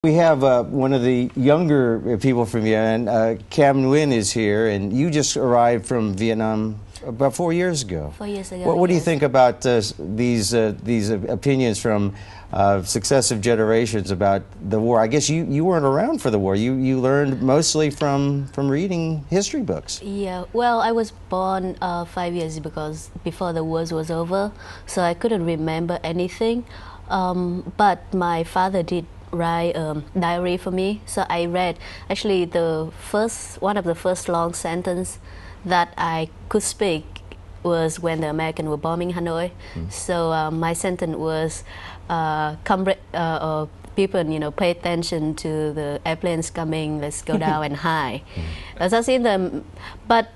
We have one of the younger people from Vietnam, Cam Nguyen is here, and you just arrived from Vietnam about 4 years ago. 4 years ago. What do you think about these opinions from successive generations about the war? I guess you weren't around for the war. You learned mostly from reading history books. Yeah, well, I was born 5 years before the war was over, so I couldn't remember anything. But my father did write a diary for me, so I read actually one of the first long sentence that I could speak was when the Americans were bombing Hanoi. So my sentence was, people, pay attention to the airplanes coming, let's go down and hide. That's in them, but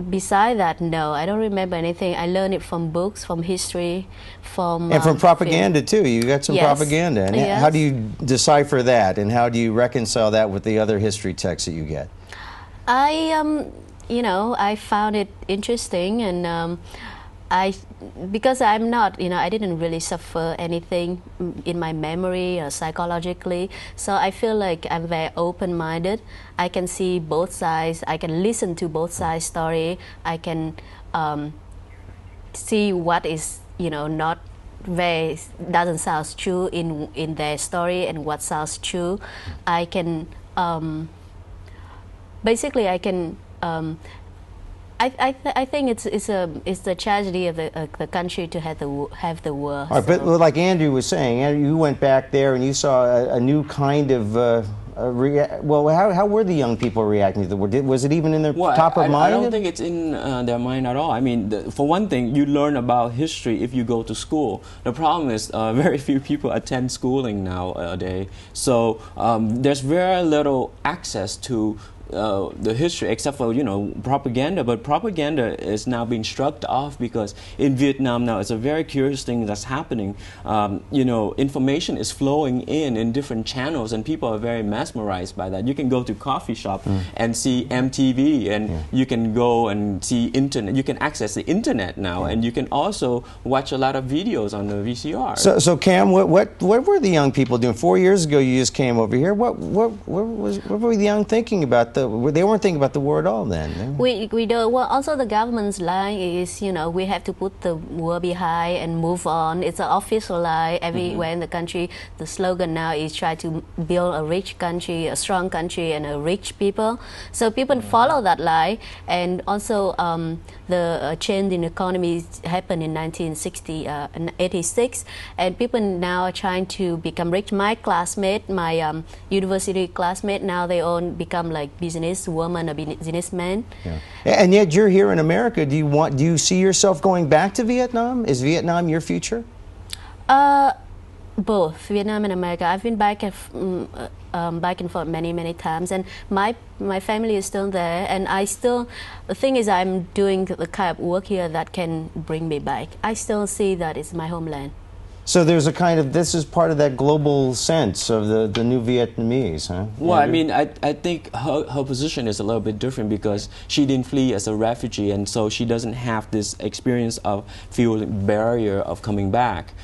beside that, no, I don't remember anything. I learned it from books, from history, from propaganda too. You got some propaganda. And yes. How do you decipher that, and how do you reconcile that with the other history texts that you get? I found it interesting, and because I'm not, I didn't really suffer anything in my memory or psychologically, so I feel like I'm very open-minded. I can see both sides. I can listen to both sides' story. I can see what is, not very, doesn't sound true in their story and what sounds true. I can, basically I can, I think it's the tragedy of the country to have the war. All right, but like Andrew was saying, Andrew, you went back there and you saw a new kind of. How were the young people reacting to the war? Was it even in their top of mind? I don't think it's in their mind at all. I mean, for one thing, you learn about history if you go to school. The problem is very few people attend schooling nowadays, so there's very little access to the history, except for propaganda. But propaganda is now being shrugged off because in Vietnam now it's a very curious thing that's happening. Information is flowing in different channels, and people are very mesmerized by that. You can go to coffee shop and see MTV, and you can go and see internet. You can access the internet now, and you can also watch a lot of videos on the VCR. So Cam, what were the young people doing? 4 years ago, you just came over here. What were the young thinking about? They weren't thinking about the war at all then. We don't. Well, also the government's line is, we have to put the war behind and move on. It's an official line everywhere in the country. The slogan now is try to build a rich country, a strong country, and a rich people. So people follow that line, and also the change in economy happened in 1986, and people now are trying to become rich. My classmate, my university classmate, now they all become like business woman or businessman. Yeah. And yet you're here in America. Do you see yourself going back to Vietnam? Is Vietnam your future? Both Vietnam and America. I've been back and forth many times, and my family is still there, and the thing is, I'm doing the kind of work here that can bring me back. I still see that it's my homeland. So there's a kind of, this is part of that global sense of the new Vietnamese, huh? Well, I mean, I think her position is a little bit different because she didn't flee as a refugee, and so she doesn't have this experience of feeling barrier of coming back.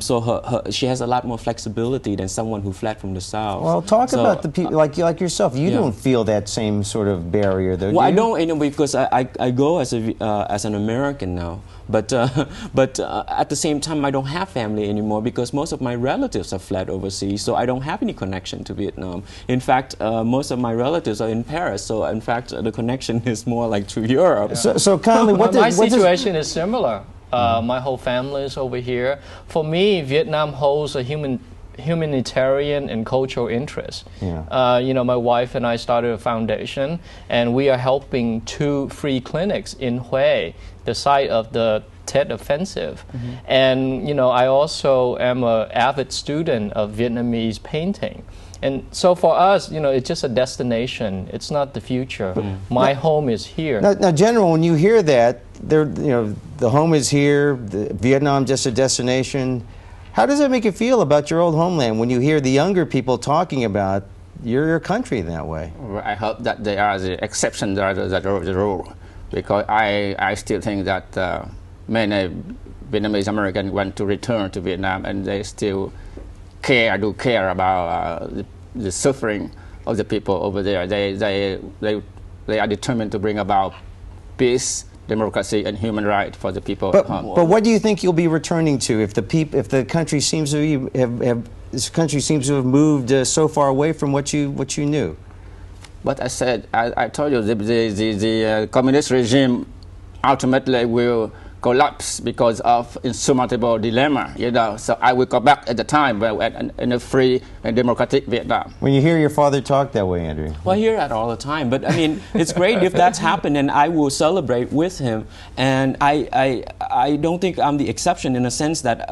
So she has a lot more flexibility than someone who fled from the South. Well, talk about the people like yourself. You don't feel that same sort of barrier, though. Well, I don't, because I go as an American now. But at the same time, I don't have family anymore because most of my relatives have fled overseas, so I don't have any connection to Vietnam. In fact, most of my relatives are in Paris, so in fact, the connection is more like to Europe. Yeah. So Conley, my situation is similar. My whole family is over here. For me, Vietnam holds a humanitarian and cultural interest. Yeah. My wife and I started a foundation, and we are helping 2 free clinics in Hue, the site of the Tet Offensive. And I also am an avid student of Vietnamese painting. And so for us, it's just a destination. It's not the future. My home is here. Now, General, when you hear that, the home is here, Vietnam just a destination. How does that make you feel about your old homeland when you hear the younger people talking about your country that way? I hope that they are the exception rather than the rule, because I still think that many Vietnamese Americans want to return to Vietnam, and they still care about the suffering of the people over there. They are determined to bring about peace, democracy, and human rights for the people at home. But what do you think you'll be returning to if the country seems to have moved so far away from what you knew? But I said, I told you, the communist regime ultimately will collapse because of insurmountable dilemma, you know. So I will go back at the time in a free and democratic Vietnam. When you hear your father talk that way, Andrew? Well, I hear that all the time. But I mean, it's great if that's happened, and I will celebrate with him. And I don't think I'm the exception in a sense that,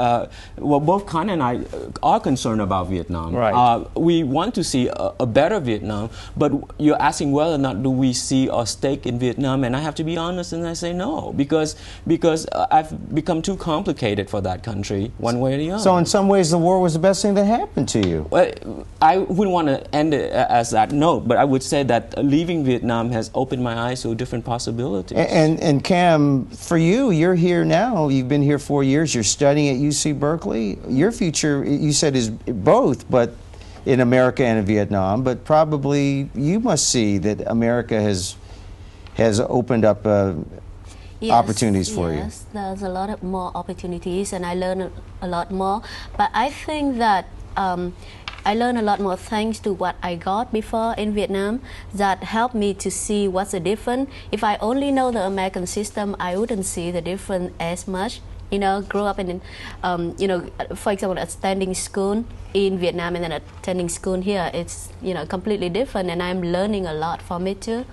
well, both Khan and I are concerned about Vietnam. Right. We want to see a better Vietnam, but you're asking whether or not do we see a stake in Vietnam, and I have to be honest and I say no, because I've become too complicated for that country, one way or the other. So in some ways, the war was the best thing that happened to you. Well, I wouldn't want to end it as that note, but I would say that leaving Vietnam has opened my eyes to different possibilities. And Cam, for you, you're here now. You've been here 4 years. You're studying at UC Berkeley. Your future, you said, is both, but in America and in Vietnam. But probably you must see that America has opened up opportunities for you. Yes, there's a lot of more opportunities, and I learn a lot more. But I think that I learned a lot more thanks to what I got before in Vietnam that helped me to see what's the difference. If I only know the American system, I wouldn't see the difference as much. You know, grow up in, you know, for example, attending school in Vietnam and then attending school here, it's, you know, completely different, and I'm learning a lot from it too.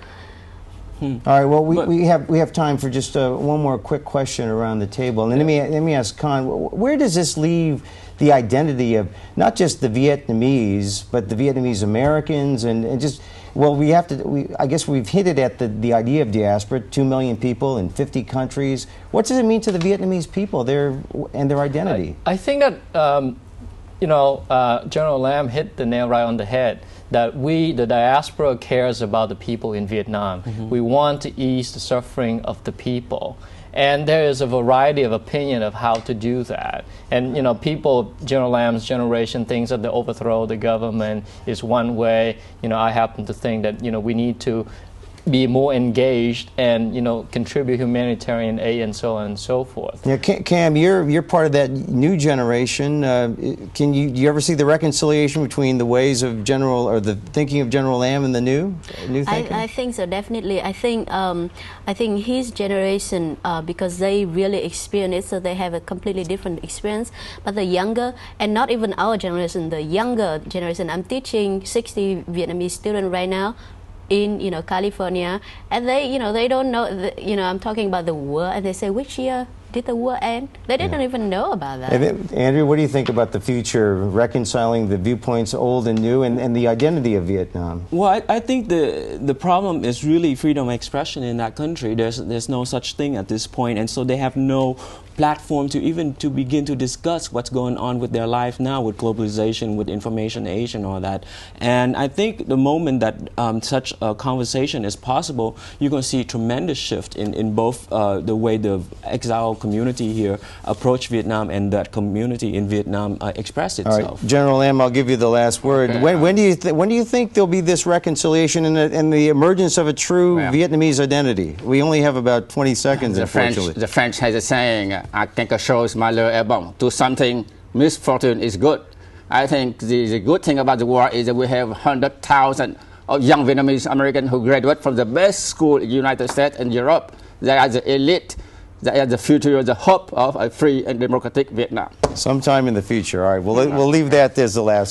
All right. Well, we have time for just one more quick question around the table. And let me ask Khan, where does this leave the identity of not just the Vietnamese, but the Vietnamese Americans, and just, well, I guess we've hinted at the idea of diaspora, 2 million people in 50 countries. What does it mean to the Vietnamese people, and their identity? I think that you know, General Lam hit the nail right on the head. That we, the diaspora, cares about the people in Vietnam. Mm-hmm. We want to ease the suffering of the people. And there is a variety of opinion of how to do that. And, you know, people, General Lam's generation thinks that the overthrow of the government is one way. You know, I happen to think that, you know, we need to be more engaged and, you know, contribute humanitarian aid and so on and so forth. Yeah, Cam, you're part of that new generation. Do you ever see the reconciliation between the ways of the thinking of General Lam and the new thinking? I think so, definitely. I think his generation, because they really experience it, so they have a completely different experience. But the younger, and not even our generation, the younger generation, I'm teaching 60 Vietnamese students right now in, you know, California, and they, you know, they don't know, you know, I'm talking about the war, and they say, which year did the war end? They didn't even know about that. Andrew, what do you think about the future, reconciling the viewpoints old and new, and the identity of Vietnam? Well, I think the problem is really freedom of expression in that country. There's no such thing at this point, and so they have no platform to begin to discuss what's going on with their life now, with globalization, with information age and all that. And I think the moment that such a conversation is possible, you're going to see a tremendous shift in both the way the exile community here approach Vietnam and that community in Vietnam express itself. All right. General Lam, I'll give you the last word. Okay. When do you think there'll be this reconciliation and the emergence of a true Vietnamese identity? We only have about 20 seconds, unfortunately. The French has a saying, I think a show is malheur est bon. Do something, misfortune is good. I think the good thing about the war is that we have 100,000 of young Vietnamese Americans who graduate from the best school in the United States and Europe. They are the elite. They are the future, the hope of a free and democratic Vietnam. Sometime in the future. All right, we'll leave that as the last